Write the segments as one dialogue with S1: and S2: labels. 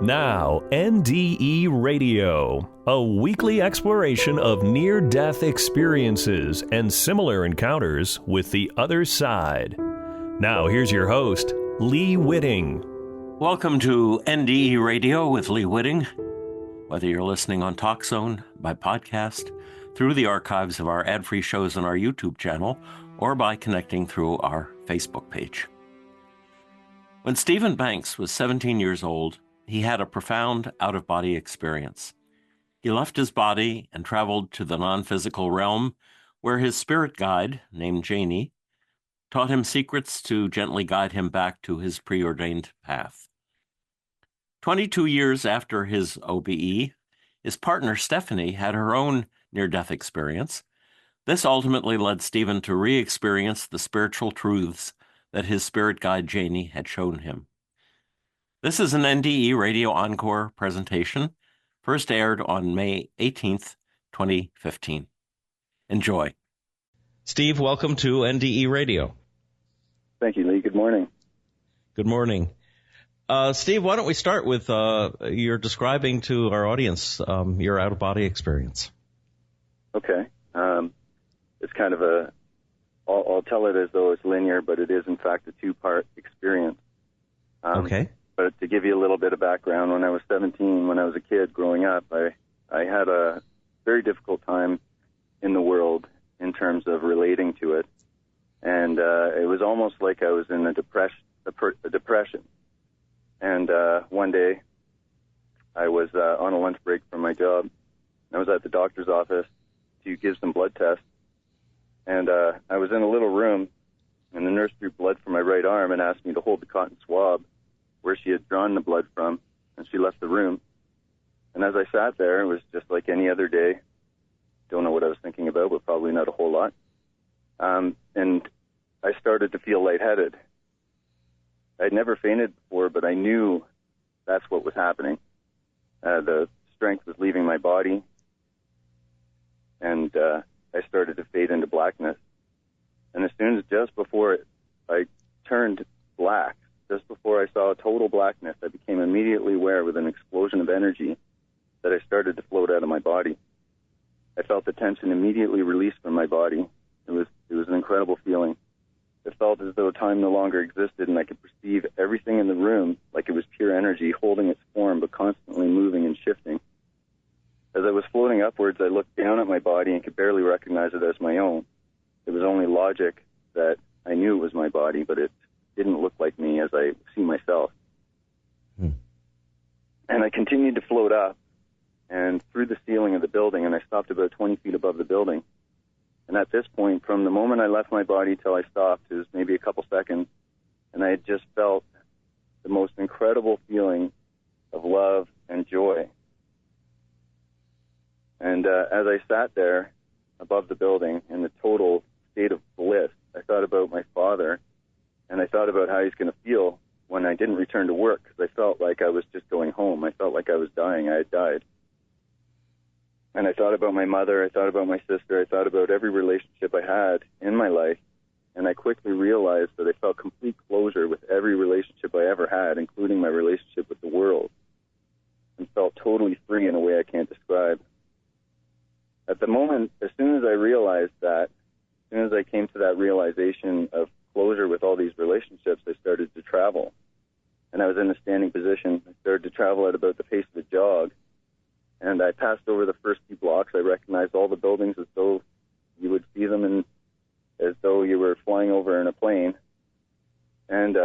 S1: Now, NDE Radio, a weekly exploration of near-death experiences and similar encounters with the other side. Now, here's your host, Lee Witting.
S2: Welcome to NDE Radio with Lee Witting. Whether you're listening on TalkZone, by podcast, through the archives of our ad-free shows on our YouTube channel, or by connecting through our Facebook page. When Stephen Banks was 17 years old, he had a profound out-of-body experience. He left his body and traveled to the non-physical realm where his spirit guide, named Janie, taught him secrets to gently guide him back to his preordained path. 22 years after his OBE, his partner Stephanie had her own near-death experience. This ultimately led Stephen to re-experience the spiritual truths that his spirit guide Janie had shown him. This is an NDE Radio Encore presentation, first aired on May 18th, 2015. Enjoy. Steve, welcome to NDE Radio.
S3: Thank you, Lee. Good morning.
S2: Good morning. Steve, why don't we start with your describing to our audience your out-of-body experience?
S3: Okay. It's kind of I'll tell it as though it's linear, but it is in fact a two-part experience.
S2: Okay.
S3: But to give you a little bit of background, when I was 17, when I was a kid growing up, I had a very difficult time in the world in terms of relating to it. And it was almost like I was in a depression. And one day, I was on a lunch break from my job. I was at the doctor's office to give some blood tests. And I was in a little room, and the nurse drew blood from my right arm and asked me to hold the cotton swab where she had drawn the blood from, and she left the room. And as I sat there, it was just like any other day. Don't know what I was thinking about, but probably not a whole lot. And I started to feel lightheaded. I'd never fainted before, but I knew that's what was happening. The strength was leaving my body, and I started to fade into blackness. And as soon as just before I turned black, just before I saw total blackness, I became immediately aware with an explosion of energy that I started to float out of my body. I felt the tension immediately released from my body. It was an incredible feeling. It felt as though time no longer existed, and I could perceive everything in the room like it was pure energy holding its form but constantly moving and shifting. As I was floating upwards, I looked down at my body and could barely recognize it as my own. It was only logic that I knew it was my body, but it didn't look like me as I see myself. And I continued to float up and through the ceiling of the building, and I stopped about 20 feet above the building. And at this point, from the moment I left my body till I stopped, it was maybe a couple seconds, and I had just felt the most incredible feeling of love and joy. And as I sat there above the building in the total state of bliss, I thought about my father, and I thought about how he's going to feel when I didn't return to work, because I felt like I was just going home. I felt like I was dying. I had died. And I thought about my mother. I thought about my sister. I thought about every relationship I had in my life, and I quickly realized that I felt complete closure with every relationship I ever had, including my relationship with the world, and felt totally free in a way I can't describe. At the moment, as soon as I realized that, as soon as I came to that realization of closure with all these relationships, I started to travel. And I was in a standing position. I started to travel at about the pace of a jog. And I passed over the first few blocks. I recognized all the buildings as though you would see them as though you were flying over in a plane. And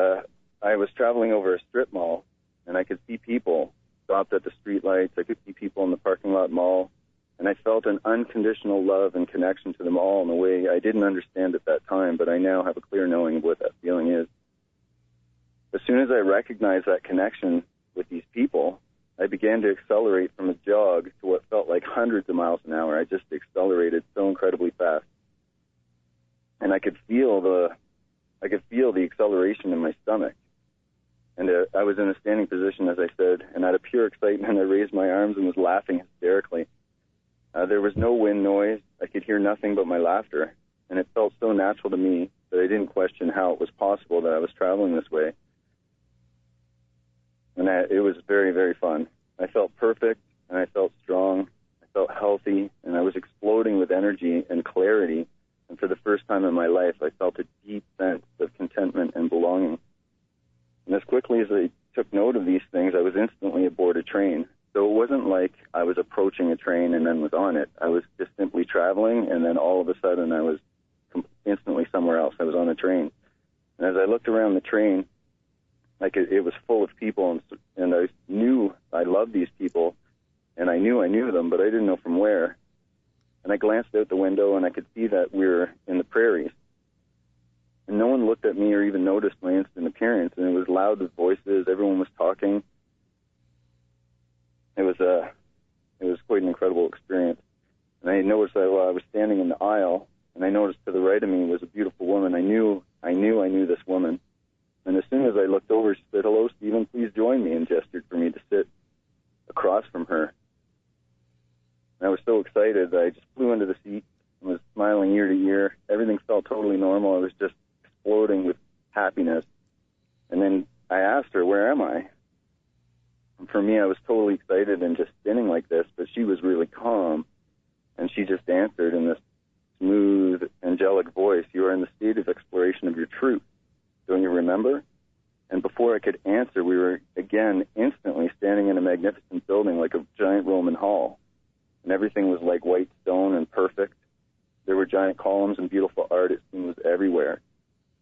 S3: I was traveling over a strip mall, and I could see people stopped at the street lights. I could see people in the parking lot mall. And I felt an unconditional love and connection to them all in a way I didn't understand at that time, but I now have a clear knowing of what that feeling is. As soon as I recognized that connection with these people, I began to accelerate from a jog to what felt like hundreds of miles an hour. I just accelerated so incredibly fast. And I could feel the acceleration in my stomach. And I was in a standing position, as I said, and out of pure excitement, I raised my arms and was laughing hysterically. There was no wind noise. I could hear nothing but my laughter, and it felt so natural to me that I didn't question how it was possible that I was traveling this way. And it was very, very fun. I felt perfect, and I felt strong. I felt healthy, and I was exploding with energy and clarity. And for the first time in my life, I felt a deep sense of contentment and belonging. And as quickly as I took note of these things, I was instantly aboard a train. So it wasn't like I was approaching a train and then was on it. I was just simply traveling, and then all of a sudden I was instantly somewhere else. I was on a train. And as I looked around the train, like it was full of people, and I knew I loved these people, and I knew them, but I didn't know from where. And I glanced out the window, and I could see that we were in the prairies. And no one looked at me or even noticed my instant appearance, and it was loud with voices. Everyone was talking. It was quite an incredible experience. And I noticed that while I was standing in the aisle, and I noticed to the right of me was a beautiful woman. I knew this woman. And as soon as I looked over, she said, "Hello, Stephen, please join me," and gestured for me to sit across from her. And I was so excited that I just flew into the seat and was smiling ear to ear. Everything felt totally normal. I was just exploding with happiness. And then I asked her, "Where am I?" And for me, I was totally excited and just spinning like this, but she was really calm. And she just answered in this smooth, angelic voice, "You are in the state of exploration of your truth. Don't you remember?" And before I could answer, we were again instantly standing in a magnificent building like a giant Roman hall. And everything was like white stone and perfect. There were giant columns and beautiful art. It seemed was everywhere.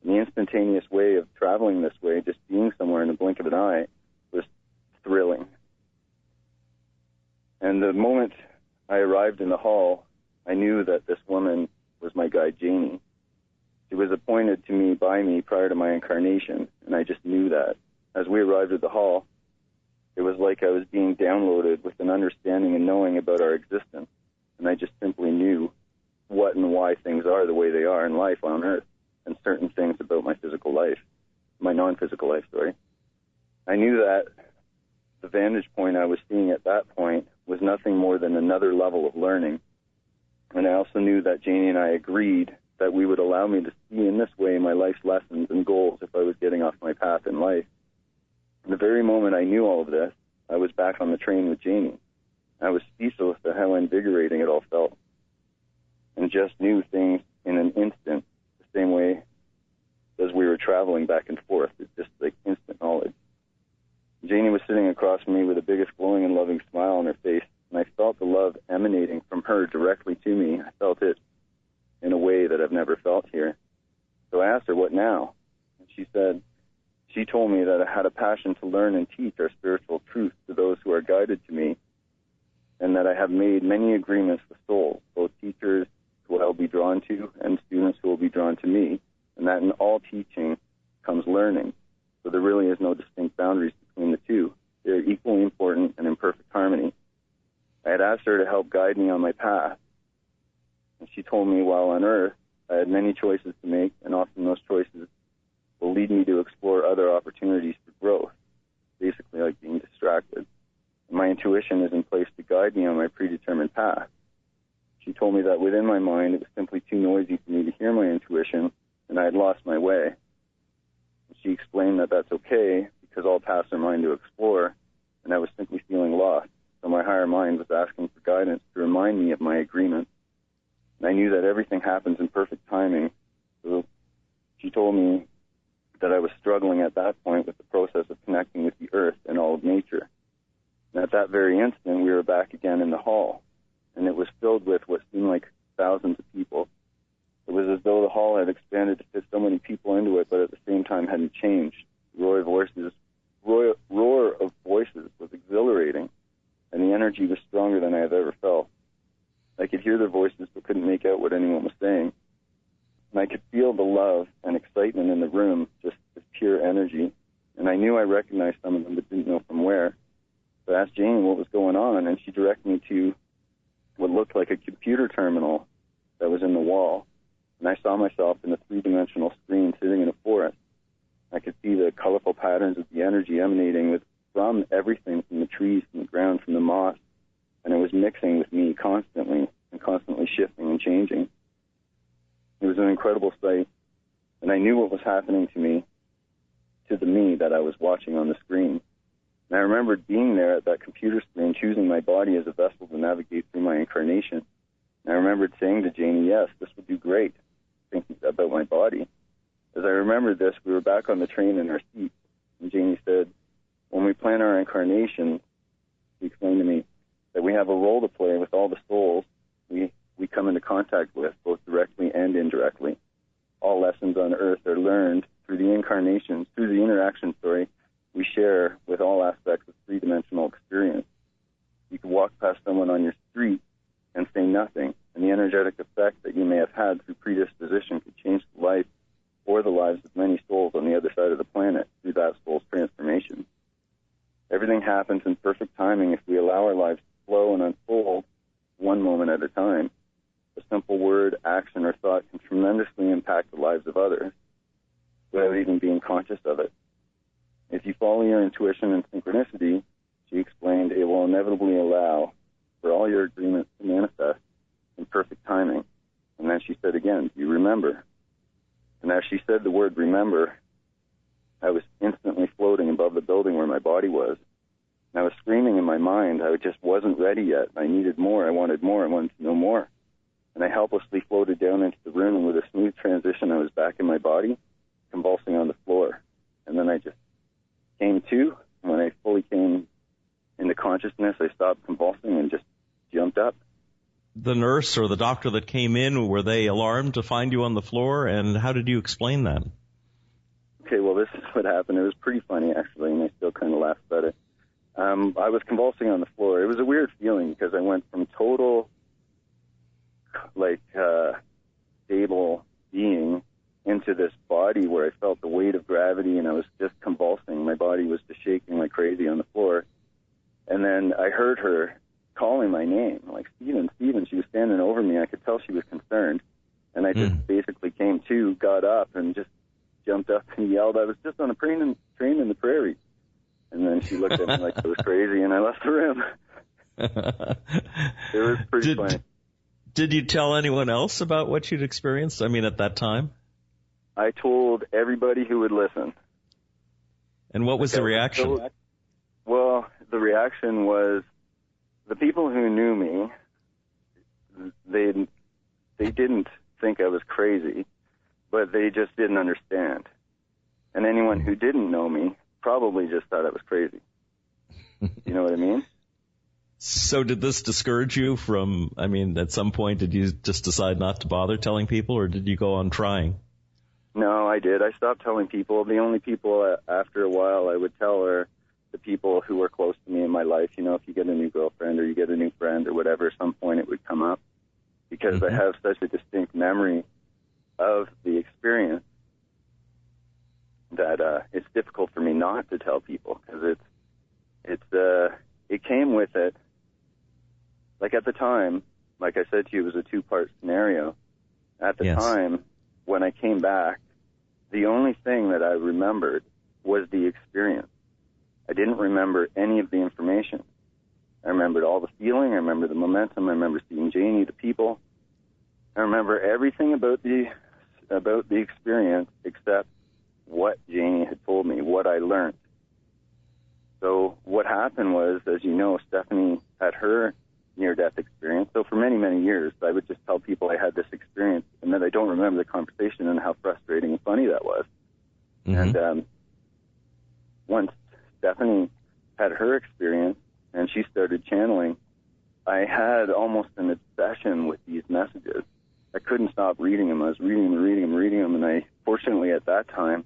S3: And the instantaneous way of traveling this way, just being somewhere in the blink of an eye, was thrilling. And the moment I arrived in the hall, I knew that this woman was my guide, Janie. She was appointed to me by me prior to my incarnation, and I just knew that. As we arrived at the hall, it was like I was being downloaded with an understanding and knowing about our existence, and I just simply knew what and why things are the way they are in life on Earth, and certain things about my physical life, my non-physical life, sorry. I knew that the vantage point I was seeing at that point was nothing more than another level of learning, and I also knew that Janie and I agreed that we would allow me to see in this way my life's lessons and goals if I was getting off my path in life. And the very moment I knew all of this, I was back on the train with Janie. I was speechless at how invigorating it all felt, and just knew things in an instant, the same way as we were traveling back and forth. It's just like instant knowledge. Janie was sitting across from me with the biggest glowing and loving smile on her face, and I felt the love emanating from her directly to me. I felt it in a way that I've never felt here. So I asked her, "What now?" And she told me that I had a passion to learn and teach our spiritual truth to those who are guided to me, and that I have made many agreements with souls, both teachers who I'll be drawn to and students who will be drawn to me, and that in all teaching comes learning. So there really is no distinct boundaries between the two. They are equally important and in perfect harmony. I had asked her to help guide me on my path, and she told me while on Earth, I had many choices to make, and often those choices will lead me to explore other opportunities for growth, basically like being distracted. And my intuition is in place to guide me on my predetermined path. She told me that within my mind, it was simply too noisy for me to hear my intuition, and I had lost my way. And she explained that that's okay, because all paths are mine to explore, and I was simply feeling lost. So my higher mind was asking for guidance to remind me of my agreement. And I knew that everything happens in perfect timing. So she told me that I was struggling at that point with the process of connecting with the earth and all of nature. And at that very instant, we were back again in the hall, and it was filled with what seemed like thousands of people. It was as though the hall had expanded to fit so many people into it, but at the same time hadn't changed. The roar of voices was exhilarating, and the energy was stronger than I have ever felt. I could hear their voices but couldn't make out what anyone was saying. And I could feel the love and excitement in the room, just as pure energy. And I knew I recognized some of them but didn't know from where. So I asked Jane what was going on, and she directed me to what looked like a computer terminal that was in the wall. And I saw myself in a three-dimensional screen sitting in a forest. I could see the colorful patterns of the energy emanating from everything, from the trees, from the ground, from the moss. And it was mixing with me constantly and constantly shifting and changing. It was an incredible sight, and I knew what was happening to me, to the me that I was watching on the screen. And I remembered being there at that computer screen, choosing my body as a vessel to navigate through my incarnation. And I remembered saying to Janie, yes, this would do great, thinking about my body. As I remembered this, we were back on the train in our seats, and Janie said, when we plan our incarnation, she explained to me that we have a role to play with all the souls we come into contact with, both directly and indirectly. All lessons on earth are learned through the incarnations, through the interaction, we share with all aspects of three-dimensional experience. You can walk past someone on your street and say nothing, and the energetic effect that you may have had through predisposition could change the life or the lives of many souls on the other side of the planet through that soul's transformation. Everything happens in perfect timing if we allow our lives to flow and unfold one moment at a time. A simple word, action, or thought can tremendously impact the lives of others without even being conscious of it. If you follow your intuition and synchronicity, she explained, it will inevitably allow for all your agreements to manifest in perfect timing. And then she said again, do you remember? And as she said the word remember, I was instantly floating above the building where my body was. And I was screaming in my mind, I just wasn't ready yet. I needed more. I wanted more. I wanted to know more. And I helplessly floated down into the room, and with a smooth transition, I was back in my body, convulsing on the floor. And then I just came to. And when I fully came into consciousness, I stopped convulsing and just jumped up.
S4: The nurse or the doctor that came in, were they alarmed to find you on the floor? And how did you explain that?
S3: Okay, well, this is what happened. It was pretty funny, actually, and I still kind of laugh about it. I was convulsing on the floor. It was a weird feeling because I went from total, stable being into this body where I felt the weight of gravity, and I was just convulsing. My body was just shaking like crazy on the floor. And then I heard her calling my name, like, Stephen, Stephen. She was standing over me. I could tell she was concerned. And I just basically came to, got up, and just jumped up and yelled, I was just on a train in the prairie. And then she looked at me like I was crazy, and I left the room. It was pretty funny.
S4: Did you tell anyone else about what you'd experienced? I mean, at that time?
S3: I told everybody who would listen.
S4: And what was the reaction?
S3: Well, the reaction was the people who knew me, they didn't think I was crazy, but they just didn't understand. And anyone who didn't know me probably just thought I was crazy. You know what I mean?
S4: So did this discourage you from, at some point, did you just decide not to bother telling people, or did you go on trying?
S3: No, I did. I stopped telling people. The only people after a while I would tell are the people who were close to me in my life. You know, if you get a new girlfriend or you get a new friend or whatever, at some point it would come up because I have such a distinct memory of the experience that it's difficult for me not to tell people because it came with it. Like at the time, like I said to you, it was a two-part scenario. At the time, when I came back, the only thing that I remembered was the experience. I didn't remember any of the information. I remembered all the feeling. I remember the momentum. I remember seeing Janie, the people. I remember everything about the experience except what Janie had told me, what I learned. So what happened was, as you know, Stephanie had her near-death experience. So for many, many years, I would just tell people I had this experience and that I don't remember the conversation and how frustrating and funny that was. And once Stephanie had her experience and she started channeling, I had almost an obsession with these messages. I couldn't stop reading them. I was reading them, and I, fortunately at that time,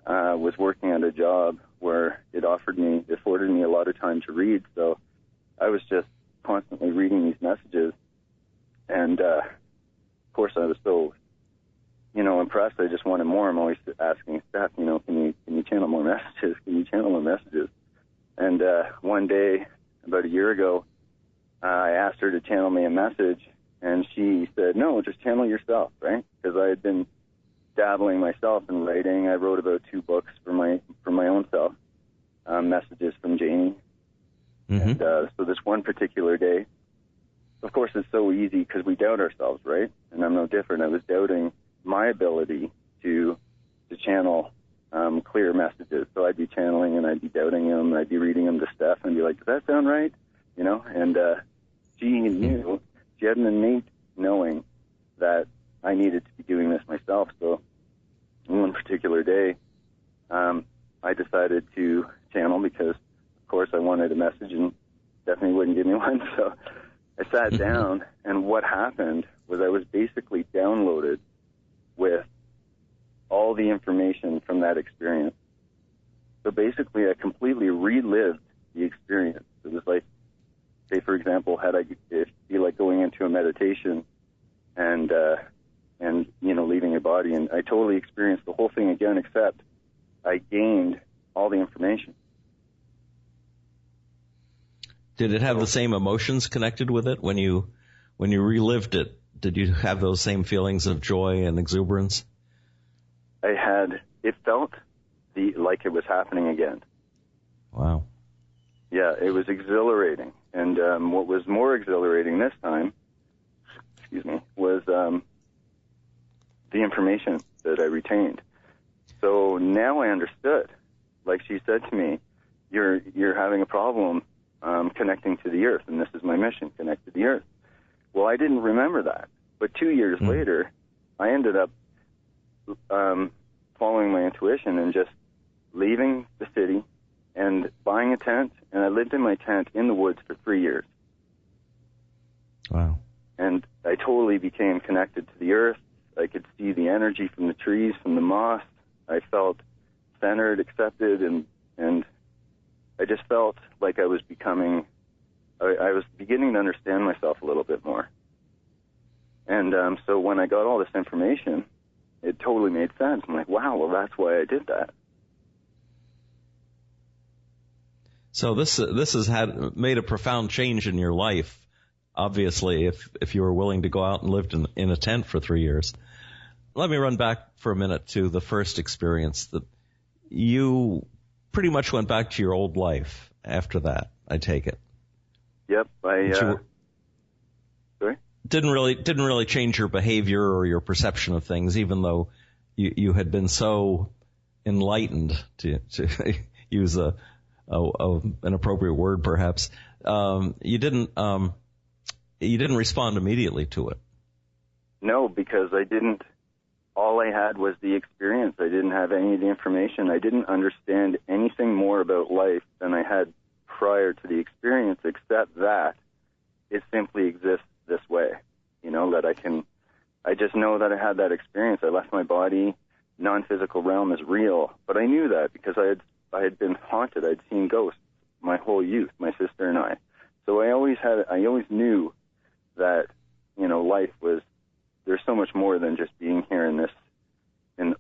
S3: was working at a job where it afforded me a lot of time to read. So I was just constantly reading these messages, and of course I was so, impressed. I just wanted more. I'm always asking Steph, can you channel more messages? Can you channel more messages? And one day, about a year ago, I asked her to channel me a message, and she said, no, just channel yourself, right? Because I had been dabbling myself in writing. I wrote about 2 books for my own self, messages from Janie. And so this one particular day, of course, it's so easy because we doubt ourselves, right? And I'm no different. I was doubting my ability to channel clear messages. So I'd be channeling and I'd be doubting them. I'd be reading them to Steph and be like, does that sound right? You know, and she knew, she had an innate knowing that I needed to be doing this myself. So one particular day, I decided to channel because, of course, I wanted a message and Stephanie wouldn't give me one. So I sat down, and what happened was I was basically downloaded with all the information from that experience. So basically, I completely relived the experience. It was like, say, for example, it'd be like going into a meditation and you know, leaving your body, and I totally experienced the whole thing again, except I gained all the information.
S4: Did it have the same emotions connected with it when you relived it? Did you have those same feelings of joy and exuberance? It felt like it was happening again. Wow. Yeah, it was exhilarating. And what was more exhilarating this time, was the information that I retained. So now I understood. Like she said to me, you're having a problem connecting to the earth, and this is my mission, connect to the earth. Well, I didn't remember that. But 2 years later, I ended up following my intuition and just leaving the city and buying a tent, and I lived in my tent in the woods for 3 years. Wow. And I totally became connected to the earth. I could see the energy from the trees, from the moss. I felt centered, accepted, and I just felt like I was I was beginning to understand myself a little bit more. And so when I got all this information, it totally made sense. I'm like, wow, well, that's why I did that. So this has made a profound change in your life, obviously, if you were willing to go out and live in a tent for 3 years. Let me run back for a minute to the first experience. That you pretty much went back to your old life after that, I take it. Yep, sorry? Didn't really change your behavior or your perception of things, even though you had been so enlightened, to use an appropriate word, perhaps. You didn't respond immediately to it. No, because I didn't. All I had was the experience. I didn't have any of the information. I didn't understand anything more about life than I had prior to the experience, except that it simply exists this way. You know, that I just know that I had that experience. I left my body. Non-physical realm is real. But I knew that because I had been haunted. I'd seen ghosts my whole youth, my sister and I. So I always knew that, you know, life was, there's so much more than just being here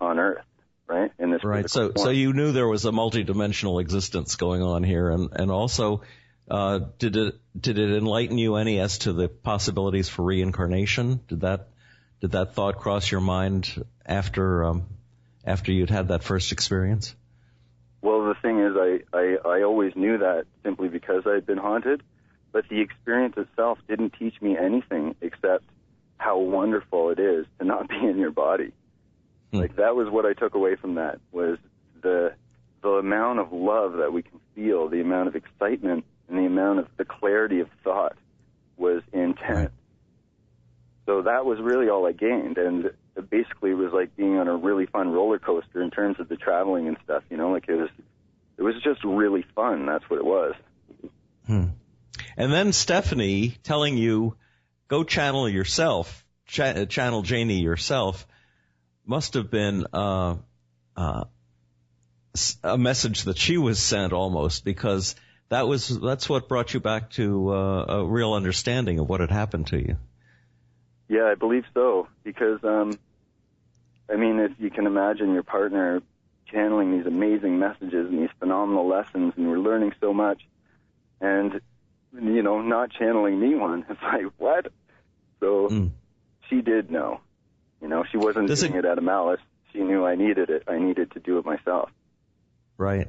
S4: on Earth, right? In this right. So you knew there was a multidimensional existence going on here, and also, did it enlighten you any as to the possibilities for reincarnation? Did that thought cross your mind after you'd had that first experience? Well, the thing is, I always knew that simply because I had been haunted, but the experience itself didn't teach me anything except how wonderful it is to not be in your body. Like, that was what I took away from that, was the amount of love that we can feel, the amount of excitement, and the amount of the clarity of thought was intense. So that was really all I gained, and basically it was like being on a really fun roller coaster in terms of the traveling and stuff, you know, like it was just really fun. That's what it was. And then Stephanie telling you, go channel yourself, channel Janie yourself, must have been a message that she was sent almost, because that's what brought you back to a real understanding of what had happened to you. Yeah, I believe so, because I mean, if you can imagine your partner channeling these amazing messages and these phenomenal lessons, and we're learning so much, and you know, not channeling me one. It's like, what? So she did know. You know, she wasn't doing it out of malice. She knew I needed it. I needed to do it myself. Right.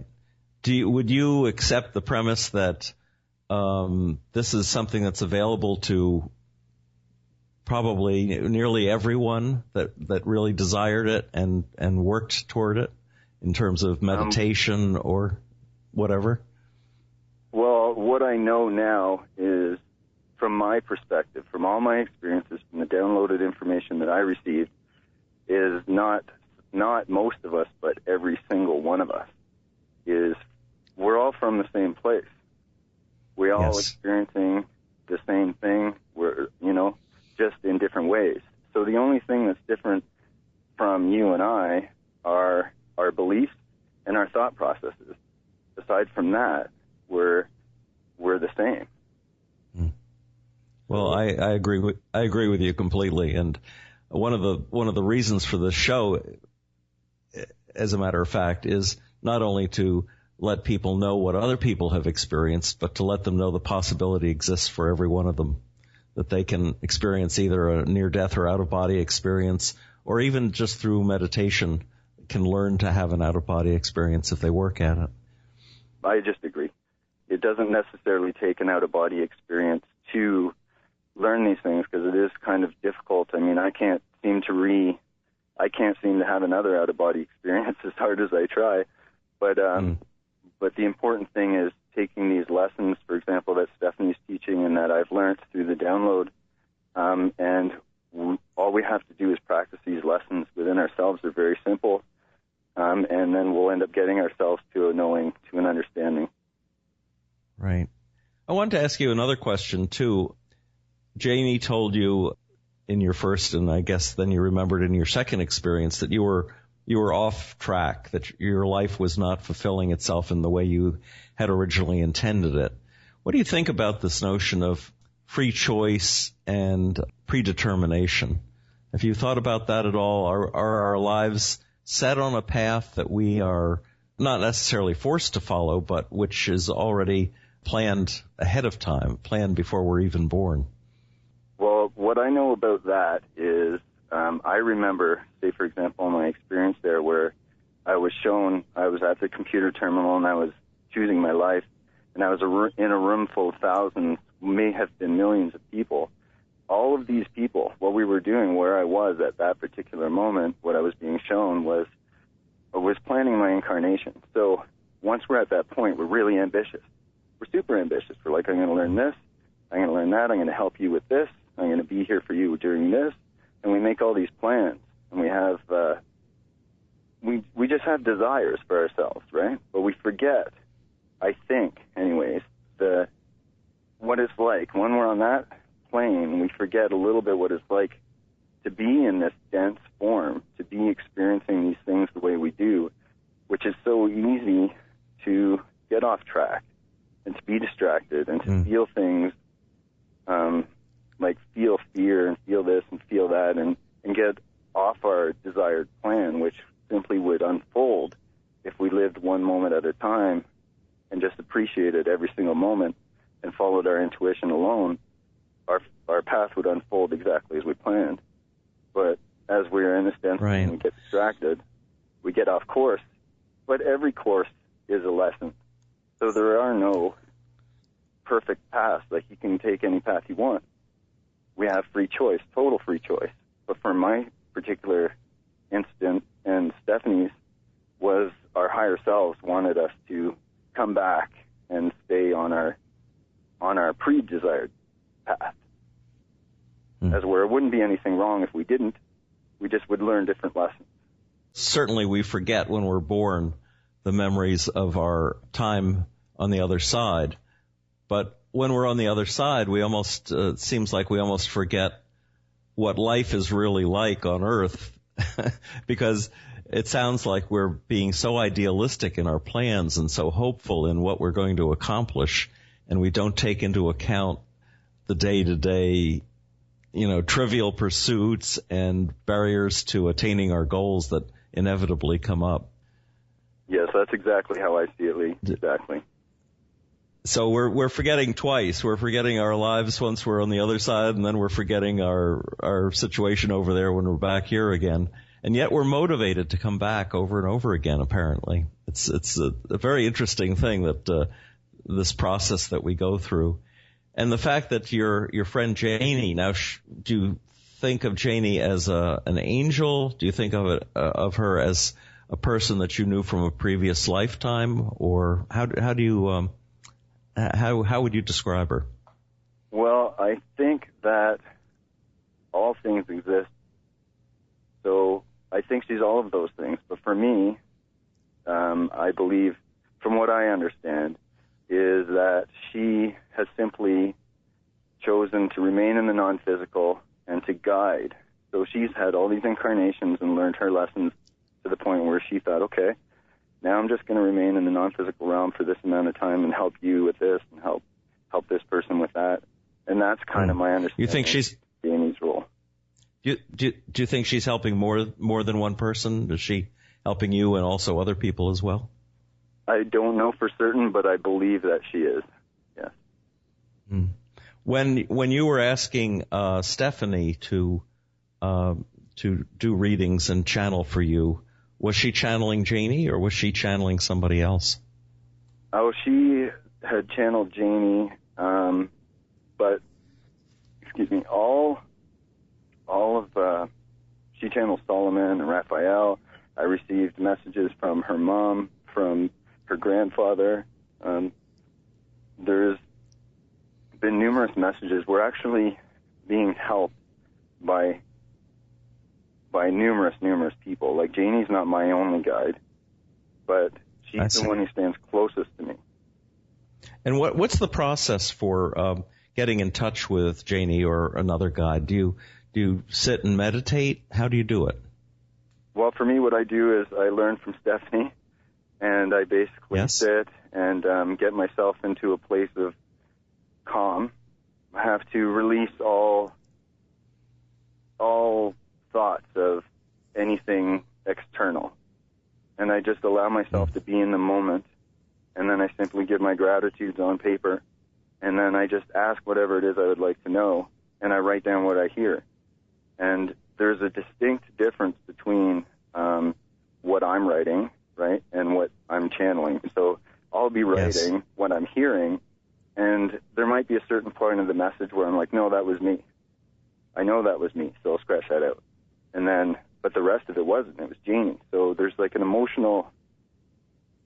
S4: Would you accept the premise that this is something that's available to probably nearly everyone that really desired it and worked toward it?
S5: in terms of meditation or whatever?
S4: Well, what I know now is, from my perspective, from all my experiences, from the downloaded information that I received, is not most of us, but every single one of us we're all from the same place. We're all experiencing the same thing. We're, just in different ways. So the only thing that's different from you and I are our beliefs and our thought processes. Aside from that, we're the same.
S5: Well, I agree with you completely. And one of the reasons for this show, as a matter of fact, is not only to let people know what other people have experienced, but to let them know the possibility exists for every one of them, that they can experience either a near-death or out-of-body experience, or even just through meditation can learn to have an out-of-body experience if they work at it.
S4: I just agree. It doesn't necessarily take an out-of-body experience to learn these things, because it is kind of difficult. I mean, I can't seem to have another out-of-body experience as hard as I try. But the important thing is taking these lessons, for example, that Stephanie's teaching and that I've learned through the download, and all we have to do is practice these lessons within ourselves. They're very simple, and then we'll end up getting ourselves to a knowing, to an understanding.
S5: Right. I wanted to ask you another question, too. Janie told you in your first, and I guess then you remembered in your second experience, that you were off track, that your life was not fulfilling itself in the way you had originally intended it. What do you think about this notion of free choice and predetermination? Have you thought about that at all? Are our lives set on a path that we are not necessarily forced to follow, but which is already planned ahead of time, planned before we're even born?
S4: Well, what I know about that is, I remember, say, for example, my experience there where I was at the computer terminal and I was choosing my life, and I was in a room full of thousands, may have been millions of people. All of these people, what we were doing, where I was at that particular moment, what I was being shown was planning my incarnation. So once we're at that point, we're really ambitious. We're super ambitious. We're like, I'm going to learn this, I'm going to learn that, I'm going to help you with this, I'm going to be here for you during this. And we make all these plans, and we have, we just have desires for ourselves, right? But we forget, I think, anyways, what it's like when we're on that plane. We forget a little bit what it's like to be in this dense form, to be experiencing these things the way we do, which is so easy to get off track and to be distracted and to feel things. Like feel fear and feel this and feel that and get off our desired plan, which simply would unfold if we lived one moment at a time and just appreciated every single moment and followed our intuition alone. Our path would unfold exactly as we planned. But as we're in this density and we get distracted, we get off course. But every course is a lesson. So there are no perfect paths. Like, you can take any path you want. We have free choice, total free choice. But for my particular incident and Stephanie's, was our higher selves wanted us to come back and stay on our pre-desired path. As where it wouldn't be anything wrong if we didn't. We just would learn different lessons.
S5: Certainly we forget when we're born the memories of our time on the other side. But when we're on the other side, we almost, it seems like we almost forget what life is really like on Earth, because it sounds like we're being so idealistic in our plans and so hopeful in what we're going to accomplish, and we don't take into account the day-to-day, trivial pursuits and barriers to attaining our goals that inevitably come up.
S4: Yes, that's exactly how I see it, Lee. Exactly.
S5: So we're forgetting twice. We're forgetting our lives once we're on the other side, and then we're forgetting our situation over there when we're back here again. And yet we're motivated to come back over and over again, apparently. It's a very interesting thing that this process that we go through. And the fact that your friend Janie, now do you think of Janie as an angel? Do you think of her as a person that you knew from a previous lifetime, or how would you describe her?
S4: Well, I think that all things exist. So I think she's all of those things. But for me, I believe, from what I understand, is that she has simply chosen to remain in the non-physical and to guide. So she's had all these incarnations and learned her lessons to the point where she thought, okay, now I'm just going to remain in the non-physical realm for this amount of time and help you with this and help this person with that. And that's kind of my understanding.
S5: You think she's
S4: Jamie's role?
S5: Do you think she's helping more than one person? Is she helping you and also other people as well?
S4: I don't know for certain, but I believe that she is. Yes.
S5: When you were asking Stephanie to do readings and channel for you, was she channeling Janie or was she channeling somebody else?
S4: Oh, she had channeled Janie, but she channeled Solomon and Raphael. I received messages from her mom, from her grandfather. There's been numerous messages. We're actually being helped by numerous people. Like, Janie's not my only guide, but she's the one who stands closest to me.
S5: And what's the process for getting in touch with Janie or another guide? Do you sit and meditate? How do you do it?
S4: Well, for me, what I do is I learn from Stephanie, and I basically sit and get myself into a place of calm. I have to release all thoughts of anything external, and I just allow myself to be in the moment, and then I simply give my gratitudes on paper, and then I just ask whatever it is I would like to know, and I write down what I hear. And there's a distinct difference between what I'm writing, right, and what I'm channeling. So I'll be writing what I'm hearing, and there might be a certain point of the message where I'm like, no, that was me. I know that was me, so I'll scratch that out. And then, but the rest of it wasn't. It was Janie. So there's like an emotional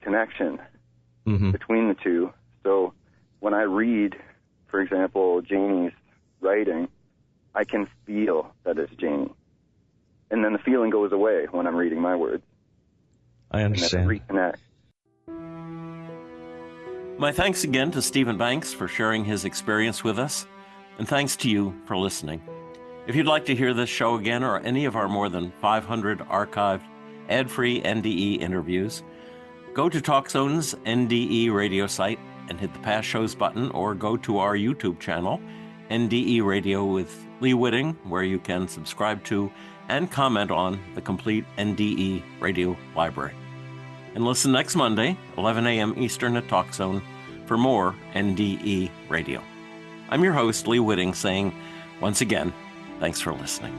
S4: connection between the two. So when I read, for example, Janie's writing, I can feel that it's Janie. And then the feeling goes away when I'm reading my words.
S5: I understand.
S4: And then reconnect.
S2: My thanks again to Stephen Banks for sharing his experience with us, and thanks to you for listening. If you'd like to hear this show again or any of our more than 500 archived ad-free NDE interviews, go to TalkZone's NDE Radio site and hit the past shows button, or go to our YouTube channel, NDE Radio with Lee Witting, where you can subscribe to and comment on the complete NDE Radio library. And listen next Monday, 11 a.m. Eastern at TalkZone for more NDE Radio. I'm your host, Lee Witting, saying, once again, thanks for listening.